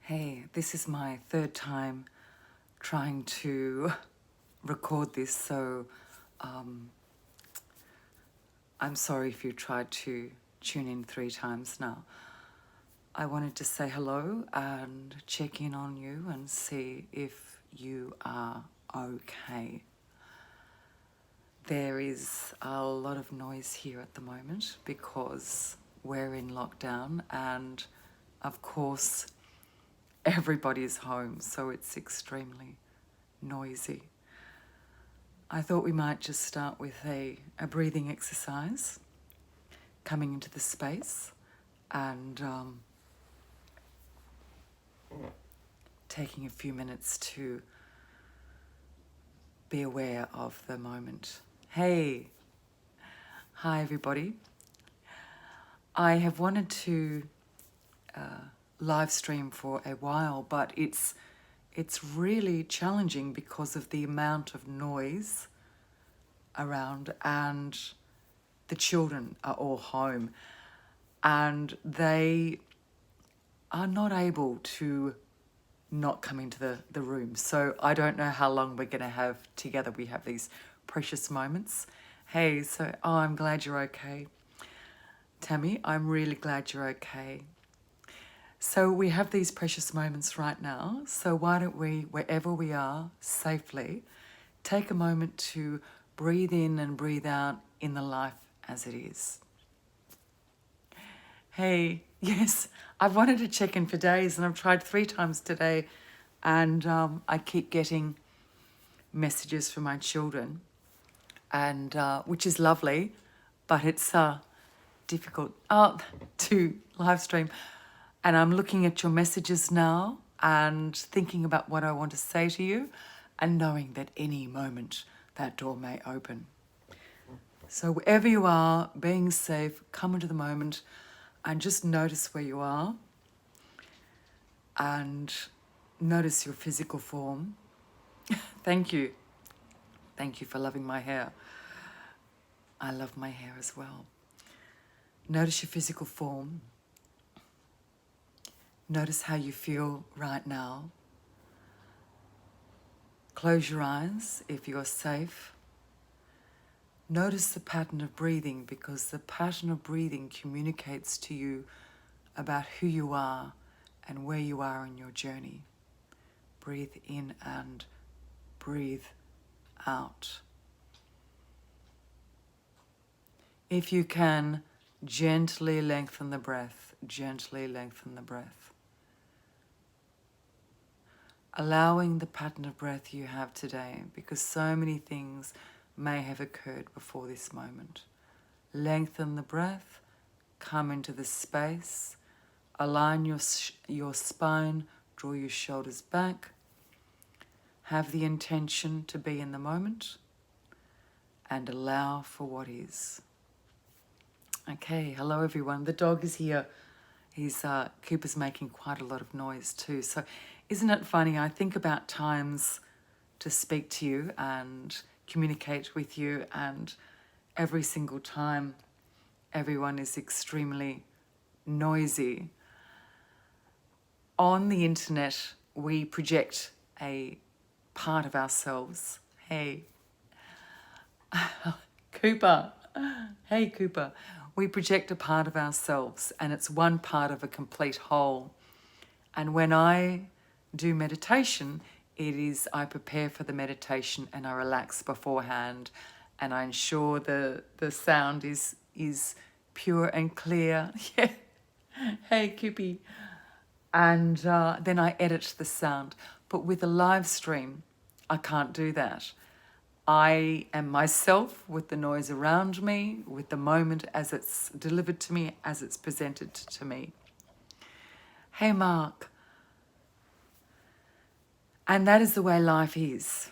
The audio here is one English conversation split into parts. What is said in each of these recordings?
Hey, this is my third time trying to record this, so I'm sorry if you tried to tune in 3 times now. I wanted to say hello and check in on you and see if you are okay. There is a lot of noise here at the moment because we're in lockdown and, of course, everybody's home, so it's extremely noisy. I thought we might just start with a breathing exercise, coming into the space and taking a few minutes to be aware of the moment. Hey, hi everybody. I have wanted to live stream for a while, but it's really challenging because of the amount of noise around, and the children are all home and they are not able to not come into the room. So I don't know how long we're going to have together. We have these precious moments. Hey, I'm glad you're okay. Tammy, I'm really glad you're okay. So we have these precious moments right now. So why don't we, wherever we are, safely, take a moment to breathe in and breathe out in the life as it is. Hey, yes, I've wanted to check in for days and I've tried 3 times today, and I keep getting messages from my children, and which is lovely, but it's difficult to live stream. And I'm looking at your messages now and thinking about what I want to say to you, and knowing that any moment that door may open. So wherever you are, being safe, come into the moment and just notice where you are and notice your physical form. Thank you. Thank you for loving my hair. I love my hair as well. Notice your physical form. Notice how you feel right now. Close your eyes if you're safe. Notice the pattern of breathing, because the pattern of breathing communicates to you about who you are and where you are in your journey. Breathe in and breathe out. If you can, gently lengthen the breath, gently lengthen the breath. Allowing the pattern of breath you have today, because so many things may have occurred before this moment. Lengthen the breath, come into the space, align your spine, draw your shoulders back, have the intention to be in the moment, and allow for what is. Okay, hello everyone. The dog is here. Cooper's making quite a lot of noise too. So isn't it funny? I think about times to speak to you and communicate with you, and every single time everyone is extremely noisy. On the internet, we project a part of ourselves. Hey, Cooper. Hey, Cooper. We project a part of ourselves, and it's one part of a complete whole. And when I do meditation, I prepare for the meditation and I relax beforehand, and I ensure the sound is pure and clear. Yeah. Hey, Coopy. And then I edit the sound. But with a live stream, I can't do that. I am myself with the noise around me, with the moment as it's delivered to me, as it's presented to me. Hey, Mark. And that is the way life is.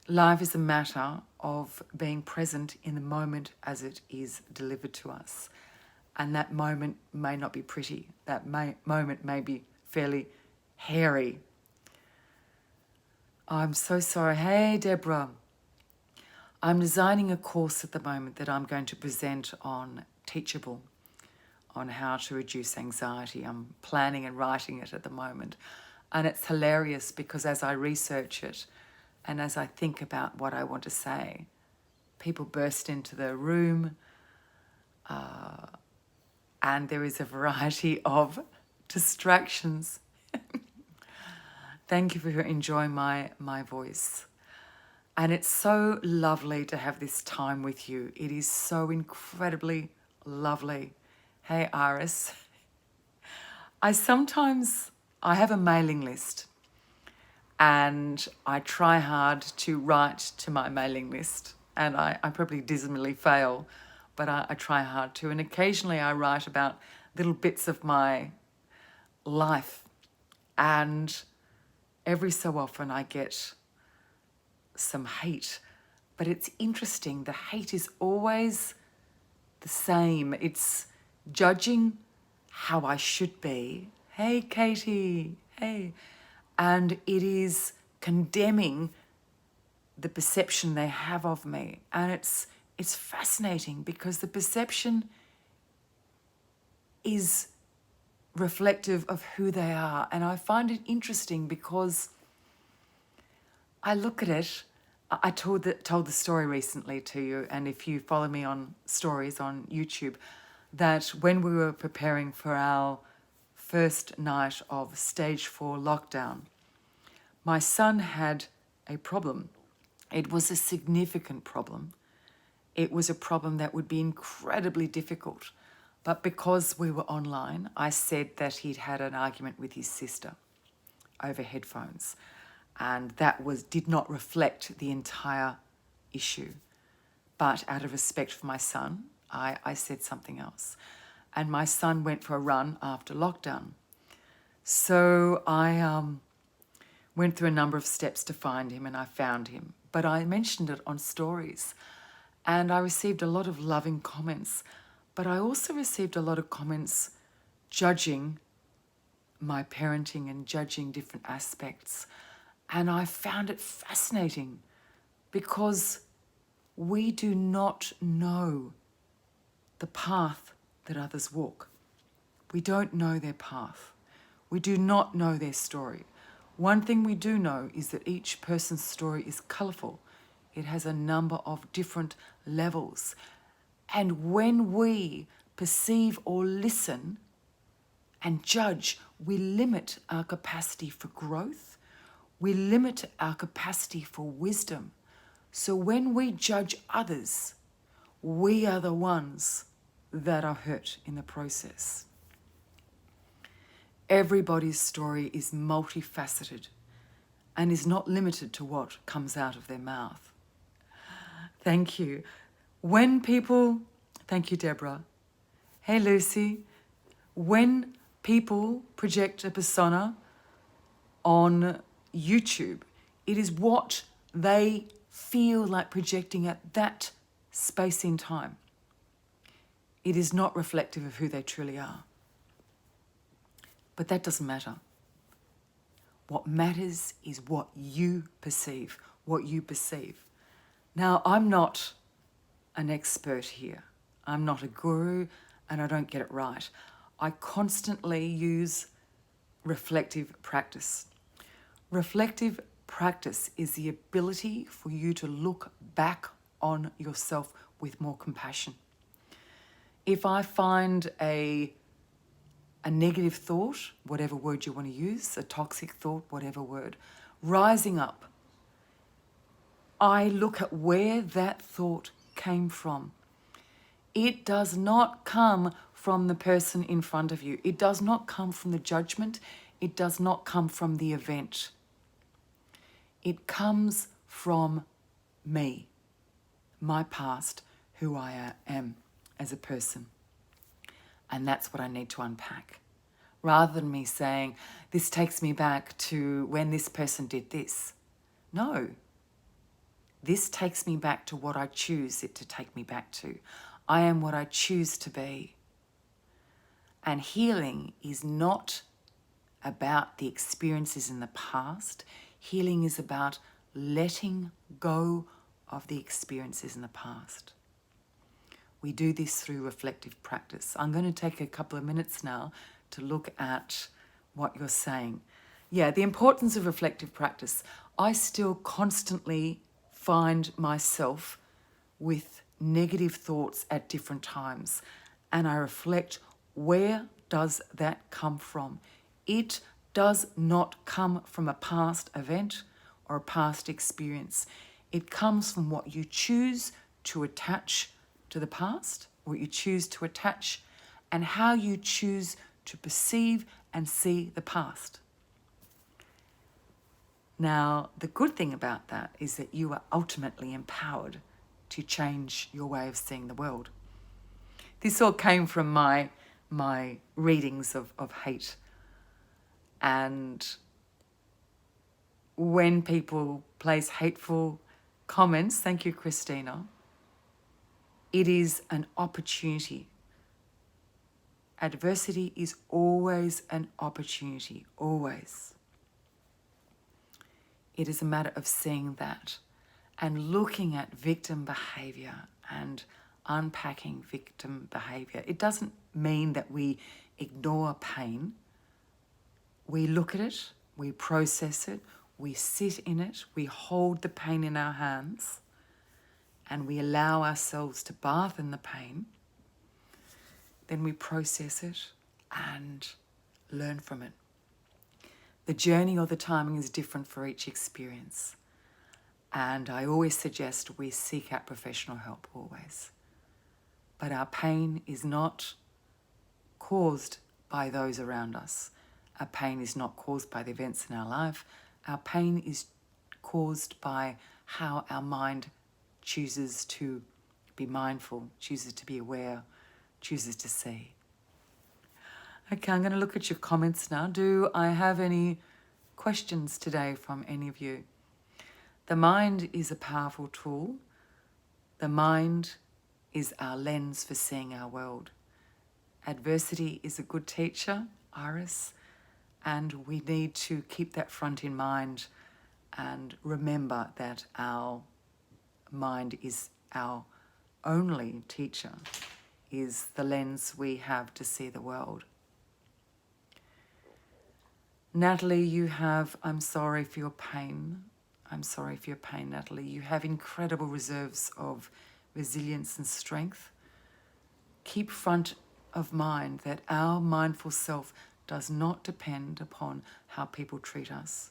Life is a matter of being present in the moment as it is delivered to us. And that moment may not be pretty. That moment may be fairly hairy. I'm so sorry. Hey, Deborah. I'm designing a course at the moment that I'm going to present on Teachable, on how to reduce anxiety. I'm planning and writing it at the moment. And it's hilarious because as I research it and as I think about what I want to say, people burst into the room, and there is a variety of distractions. Thank you for enjoying my voice. And it's so lovely to have this time with you. It is so incredibly lovely. Hey, Iris. I have a mailing list, and I try hard to write to my mailing list, and I probably dismally fail, but I try hard to. And occasionally I write about little bits of my life, and every so often I get some hate. But it's interesting, the hate is always the same. It's judging how I should be. Hey, Katie, hey. And it is condemning the perception they have of me. And it's fascinating because the perception is reflective of who they are. And I find it interesting because I look at it. I told the story recently to you, and if you follow me on stories on YouTube, that when we were preparing for our first night of stage 4 lockdown, my son had a problem. It was a significant problem. It was a problem that would be incredibly difficult. But because we were online, I said that he'd had an argument with his sister over headphones. And that did not reflect the entire issue. But out of respect for my son, I said something else. And my son went for a run after lockdown. So I went through a number of steps to find him, and I found him. But I mentioned it on stories, and I received a lot of loving comments. But I also received a lot of comments judging my parenting and judging different aspects. And I found it fascinating because we do not know the path that others walk. We don't know their path. We do not know their story. One thing we do know is that each person's story is colourful. It has a number of different levels. And when we perceive or listen and judge, we limit our capacity for growth. We limit our capacity for wisdom. So when we judge others, we are the ones that are hurt in the process. Everybody's story is multifaceted and is not limited to what comes out of their mouth. Thank you. Thank you, Deborah. Hey, Lucy. When people project a persona on YouTube, it is what they feel like projecting at that space in time. It is not reflective of who they truly are. But that doesn't matter. What matters is what you perceive, Now, I'm not an expert here. I'm not a guru, and I don't get it right. I constantly use reflective practice. Reflective practice is the ability for you to look back on yourself with more compassion. If I find a negative thought, whatever word you want to use, a toxic thought, whatever word, rising up, I look at where that thought came from. It does not come from the person in front of you. It does not come from the judgment. It does not come from the event. It comes from me, my past, who I am as a person. And that's what I need to unpack. Rather than me saying, this takes me back to when this person did this. No. This takes me back to what I choose it to take me back to. I am what I choose to be. And healing is not about the experiences in the past. Healing is about letting go of the experiences in the past. We do this through reflective practice. I'm going to take a couple of minutes now to look at what you're saying. Yeah, the importance of reflective practice. I still constantly find myself with negative thoughts at different times, and I reflect, where does that come from? It does not come from a past event or a past experience. It comes from what you choose to attach to the past, what you choose to attach, and how you choose to perceive and see the past. Now, the good thing about that is that you are ultimately empowered to change your way of seeing the world. This all came from my readings of hate. And when people place hateful comments, thank you, Christina, it is an opportunity. Adversity is always an opportunity, always. It is a matter of seeing that and looking at victim behavior and unpacking victim behavior. It doesn't mean that we ignore pain. We look at it, we process it, we sit in it, we hold the pain in our hands, and we allow ourselves to bath in the pain. Then we process it and learn from it. The journey or the timing is different for each experience. And I always suggest we seek out professional help, always. But our pain is not caused by those around us. Our pain is not caused by the events in our life. Our pain is caused by how our mind chooses to be mindful, chooses to be aware, chooses to see. Okay, I'm going to look at your comments now. Do I have any questions today from any of you? The mind is a powerful tool. The mind is our lens for seeing our world. Adversity is a good teacher, Iris, and we need to keep that front in mind and remember that our mind is our only teacher, is the lens we have to see the world. Natalie, you have, I'm sorry for your pain. I'm sorry for your pain, Natalie. You have incredible reserves of resilience and strength. Keep front of mind that our mindful self does not depend upon how people treat us.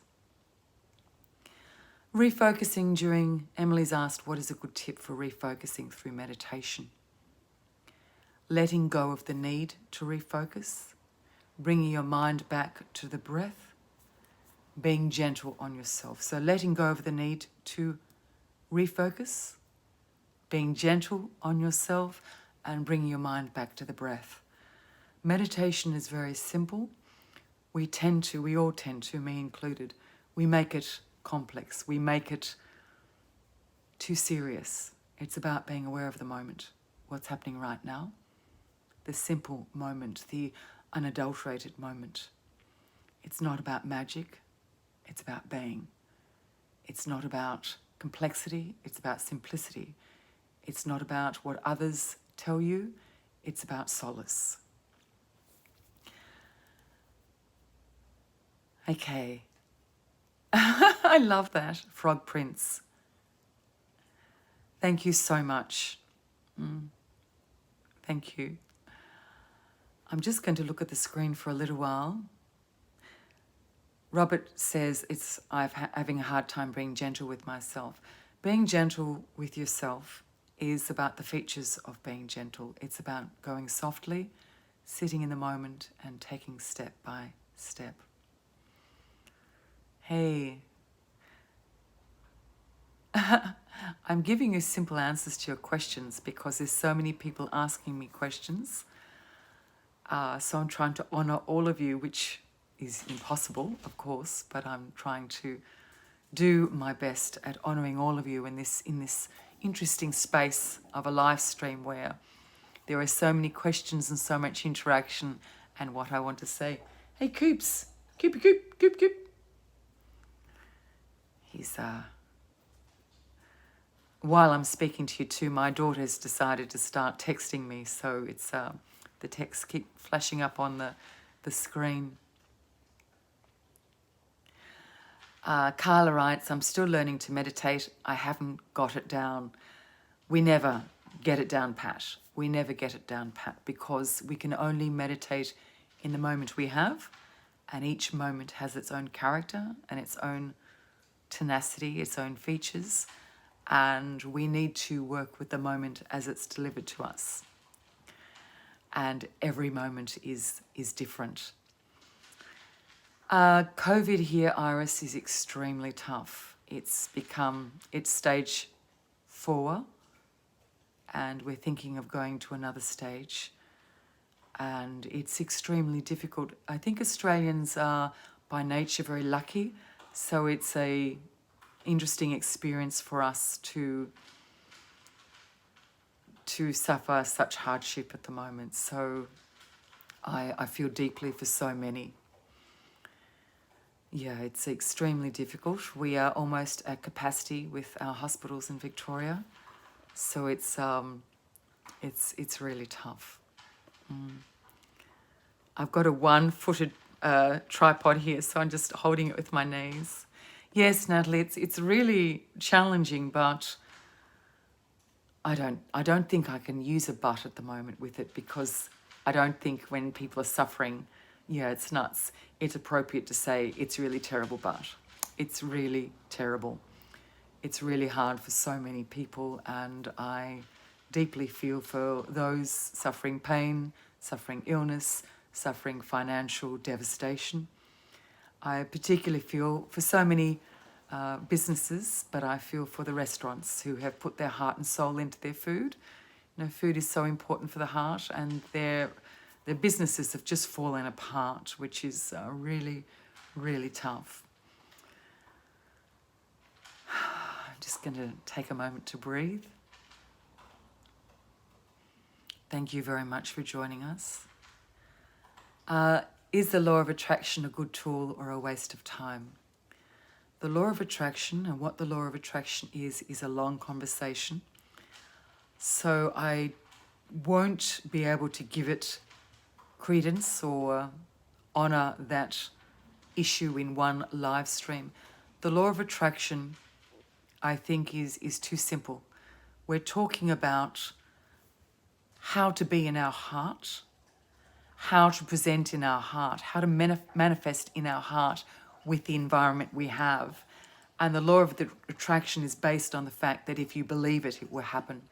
Refocusing during, Emily's asked, what is a good tip for refocusing through meditation? Letting go of the need to refocus, bringing your mind back to the breath, being gentle on yourself. So letting go of the need to refocus, being gentle on yourself, and bringing your mind back to the breath. Meditation is very simple. We all tend to, me included, we make it complex. We make it too serious. It's about being aware of the moment, what's happening right now, the simple moment, the unadulterated moment. It's not about magic, it's about being. It's not about complexity, it's about simplicity. It's not about what others tell you, it's about solace. Okay. I love that, Frog Prince. Thank you so much. Thank you. I'm just going to look at the screen for a little while. Robert says I'm having a hard time being gentle with myself. Being gentle with yourself is about the features of being gentle. It's about going softly, sitting in the moment, and taking step by step. Hey, I'm giving you simple answers to your questions because there's so many people asking me questions. So I'm trying to honor all of you, which is impossible, of course, but I'm trying to do my best at honoring all of you in this interesting space of a live stream where there are so many questions and so much interaction. And what I want to say, hey, Coops, Coop. He's while I'm speaking to you too, my daughter has decided to start texting me, so it's the texts keep flashing up on the screen. Carla writes, I'm still learning to meditate. I haven't got it down. We never get it down pat. We never get it down pat because we can only meditate in the moment we have, and each moment has its own character and its own tenacity, its own features, and we need to work with the moment as it's delivered to us. And every moment is different. COVID here, Iris, is extremely tough. It's stage 4, and we're thinking of going to another stage. And it's extremely difficult. I think Australians are by nature very lucky, so it's a interesting experience for us to suffer such hardship at the moment. So I feel deeply for so many. Yeah, it's extremely difficult. We are almost at capacity with our hospitals in Victoria, so it's really tough. I've got a one-footed tripod here, so I'm just holding it with my knees. Yes, Natalie, it's really challenging, but I don't think I can use a but at the moment with it, because I don't think when people are suffering, yeah, it's nuts. It's appropriate to say it's really terrible, but it's really terrible. It's really hard for so many people, and I deeply feel for those suffering pain, suffering illness, suffering financial devastation. I particularly feel for so many businesses, but I feel for the restaurants who have put their heart and soul into their food. You know, food is so important for the heart, and their businesses have just fallen apart, which is really, really tough. I'm just going to take a moment to breathe. Thank you very much for joining us. Is the law of attraction a good tool or a waste of time? The law of attraction, and what the law of attraction is a long conversation. So I won't be able to give it credence or honour that issue in one live stream. The law of attraction, I think, is too simple. We're talking about how to be in our heart, how to present in our heart, how to manifest in our heart with the environment we have. And the law of the attraction is based on the fact that if you believe it, it will happen.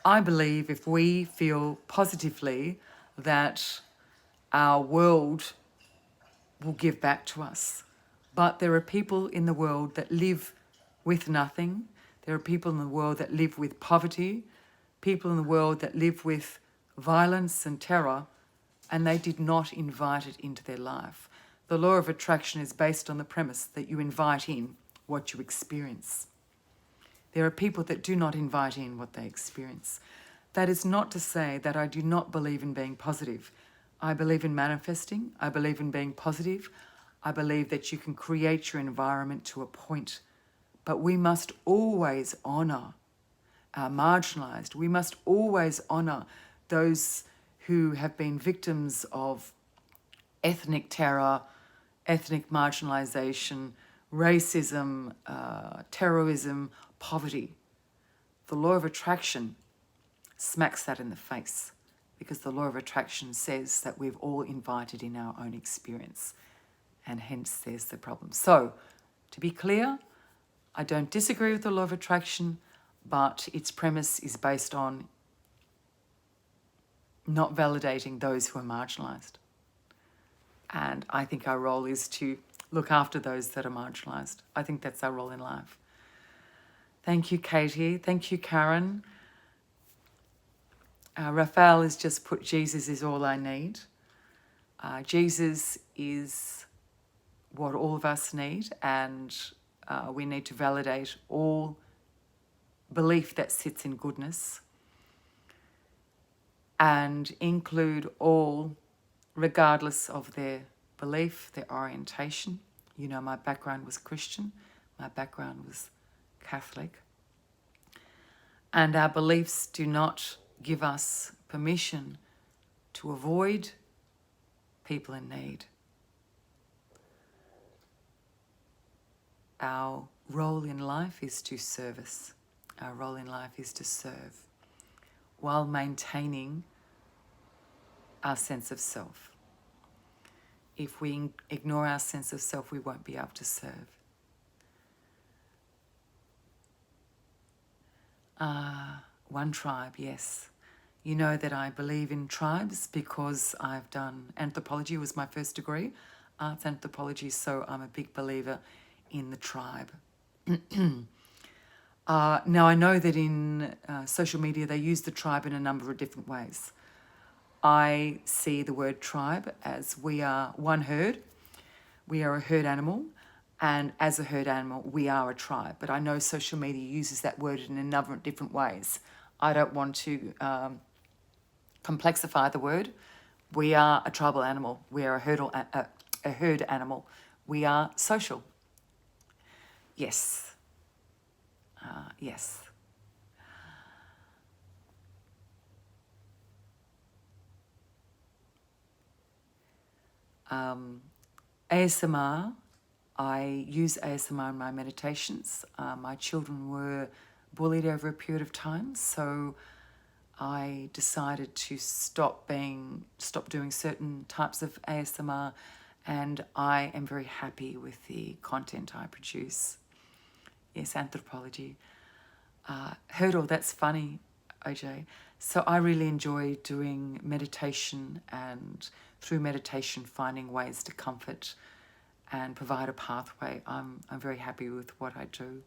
I believe if we feel positively that our world will give back to us. But there are people in the world that live with nothing. There are people in the world that live with poverty, people in the world that live with violence and terror, and they did not invite it into their life. The law of attraction is based on the premise that you invite in what you experience. There are people that do not invite in what they experience. That is not to say that I do not believe in being positive. I believe in manifesting. I believe in being positive. I believe that you can create your environment to a point. But we must always honour our marginalised. We must always honour those who have been victims of ethnic terror, ethnic marginalisation, racism, terrorism, poverty. The law of attraction smacks that in the face, because the law of attraction says that we've all invited in our own experience, and hence there's the problem. So, to be clear, I don't disagree with the law of attraction, but its premise is based on not validating those who are marginalised. And I think our role is to look after those that are marginalised. I think that's our role in life. Thank you, Katie. Thank you, Karen. Raphael has just put, Jesus is all I need. Jesus is what all of us need, and we need to validate all belief that sits in goodness and include all, regardless of their belief, their orientation. You know, my background was Christian. My background was Catholic. And our beliefs do not give us permission to avoid people in need. Our role in life is to service. Our role in life is to serve while maintaining our sense of self. If we ignore our sense of self, we won't be able to serve. One tribe, yes. You know that I believe in tribes because I've done anthropology, was my first degree, arts anthropology, so I'm a big believer in the tribe. Now, I know that in social media they use the tribe in a number of different ways. I see the word tribe as we are one herd, we are a herd animal, and as a herd animal, we are a tribe. But I know social media uses that word in a number of different ways. I don't want to complexify the word. We are a tribal animal. We are a herd animal. We are social. Yes. Yes. ASMR, I use ASMR in my meditations. My children were bullied over a period of time, so I decided to stop doing certain types of ASMR, and I am very happy with the content I produce. Yes, anthropology. Hurdle, that's funny, OJ. So I really enjoy doing meditation, and through meditation finding ways to comfort and provide a pathway. I'm very happy with what I do.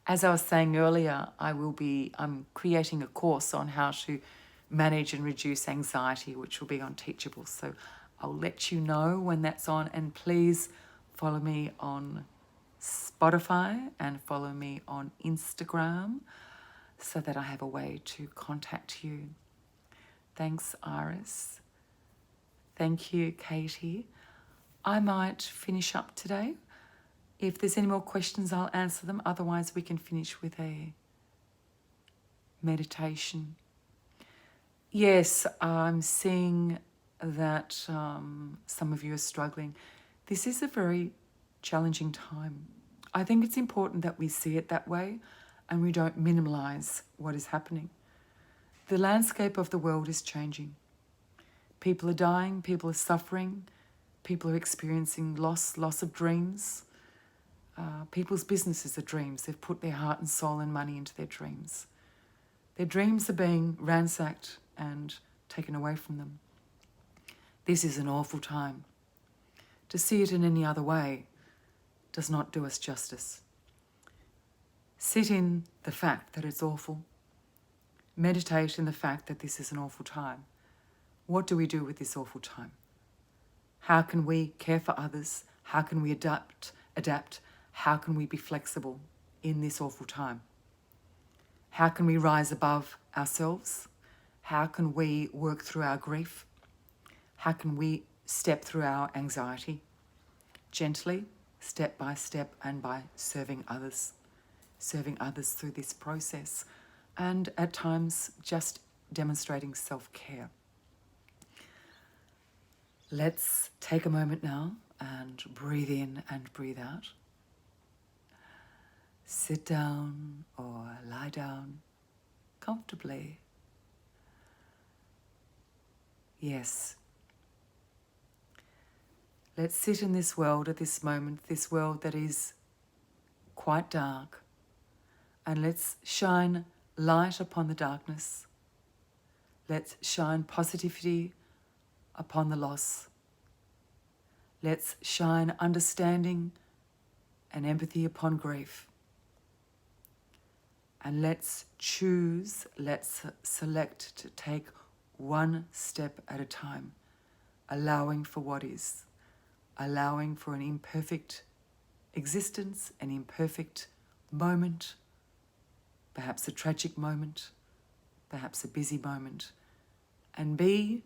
As I was saying earlier, I'm creating a course on how to manage and reduce anxiety, which will be on Teachable. So I'll let you know when that's on, and please follow me on Spotify and follow me on Instagram so that I have a way to contact you. Thanks, Iris. Thank you, Katie. I might finish up today. If there's any more questions, I'll answer them. Otherwise, we can finish with a meditation. Yes, I'm seeing that some of you are struggling. This is a very challenging time. I think it's important that we see it that way and we don't minimize what is happening. The landscape of the world is changing. People are dying, people are suffering, people are experiencing loss of dreams. People's businesses are dreams. They've put their heart and soul and money into their dreams. Their dreams are being ransacked and taken away from them. This is an awful time. To see it in any other way does not do us justice. Sit in the fact that it's awful. Meditate in the fact that this is an awful time. What do we do with this awful time? How can we care for others? How can we adapt? How can we be flexible in this awful time? How can we rise above ourselves? How can we work through our grief? How can we step through our anxiety? Gently, step by step, and by serving others through this process, and at times just demonstrating self-care. Let's take a moment now and breathe in and breathe out. Sit down or lie down comfortably. Yes. Let's sit in this world at this moment, this world that is quite dark, and let's shine light upon the darkness. Let's shine positivity upon the loss. Let's shine understanding and empathy upon grief. And let's select to take one step at a time, allowing for what is, allowing for an imperfect existence, an imperfect moment, perhaps a tragic moment, perhaps a busy moment, and be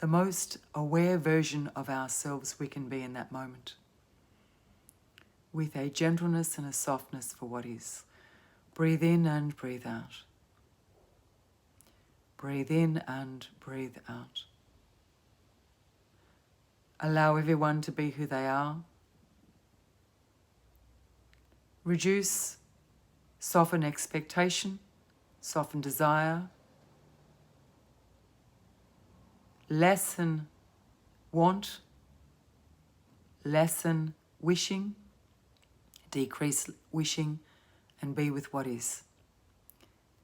the most aware version of ourselves we can be in that moment, with a gentleness and a softness for what is. Breathe in and breathe out. Breathe in and breathe out. Allow everyone to be who they are. Reduce, soften expectation, soften desire. Lessen want, lessen wishing, decrease wishing, and be with what is.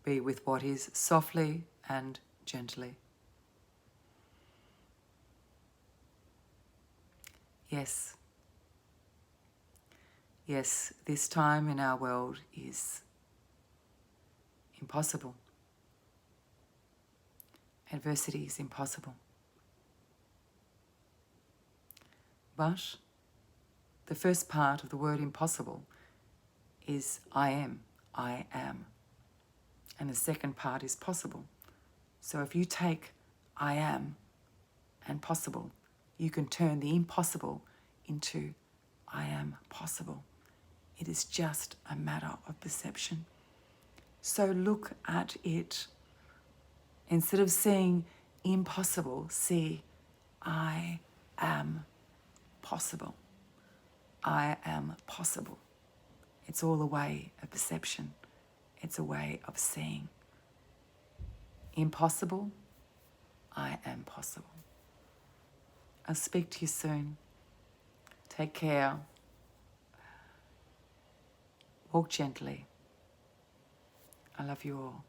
Be with what is softly and gently. Yes. Yes, this time in our world is impossible. Adversity is impossible. But the first part of the word impossible is I am. I am. And the second part is possible. So if you take I am and possible, you can turn the impossible into I am possible. It is just a matter of perception. So look at it. Instead of seeing impossible, see I am possible. I am possible. It's all a way of perception. It's a way of seeing. Impossible, I am possible. I'll speak to you soon. Take care. Walk gently. I love you all.